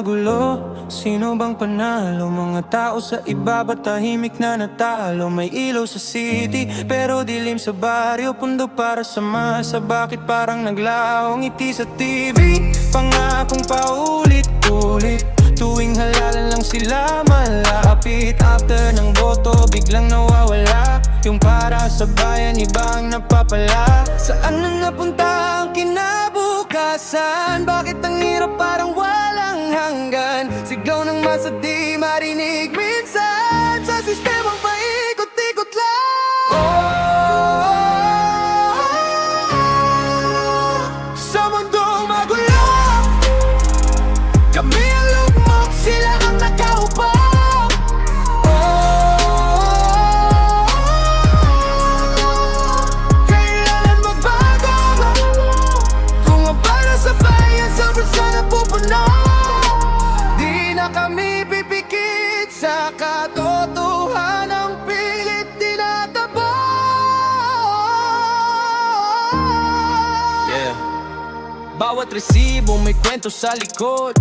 magulo? Sino bang panalo? Mga tao sa ibaba, tahimik na natalo. May ilaw sa city, pero dilim sa baryo. Pundo para sa masa, bakit parang naglaho ngiti sa TV? Pangakong paulit-ulit, tuwing halalan lang sila malapit. After ng boto, biglang nawawala. Yung para sa bayan, iba ang napapala. Saan na napunta ang kinabukasan? Bakit ang hirap parang walang hanggan? Sigaw ng masa di marinig minsan, sa sistemang paikot-ikot lang. Sa mundong magulo, kami ang lugmok, sila ang nakaupo. Kailangan magbago, kung ang para sa bayan sa bulsa na pupuno. Di na kami pipikit sa katotohanang pilit tinatabo. Yeah. Bawat resibo may kwento sa likod,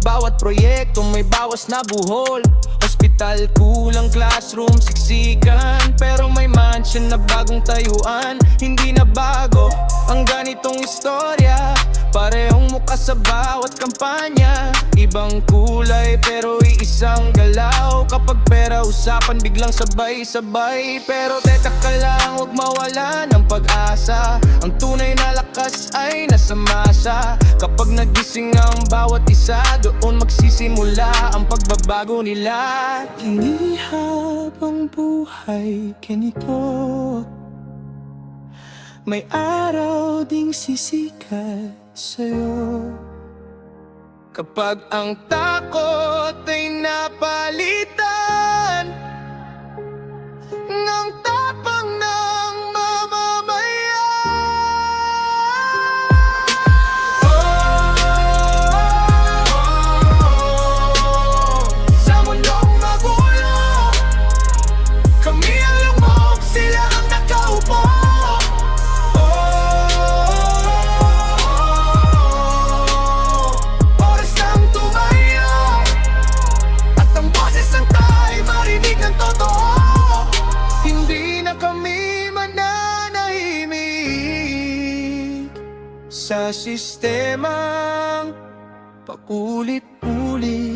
bawat proyekto may bawas na buhol. Hospital, kulang classroom, siksikan, pero may mansion na bagong tayuan. Hindi na bago ang ganitong istorya, parehong mukha sa bawat kampanya. Ibang kulay pero iisang galaw. Kapag pera usapan biglang sabay-sabay. Pero teka ka lang, huwag mawala ng pag-asa. Ang tunay na lakas ay nasa masa. Kapag nagising ang bawat isa, doon magsisimula ang pagbabago nila. Hindi habang buhay ganito, may araw ding sisikat sa'yo. Kapag ang takot ay napalitan ng tapang ng mamamayan. Sa mundong magulo, kami ang lumog, sila ang nakaupo. Oras ng tumayo, at ang boses ng tayo marinig ng totoo. Hindi na kami mananahimik sa sistemang paulit-ulit.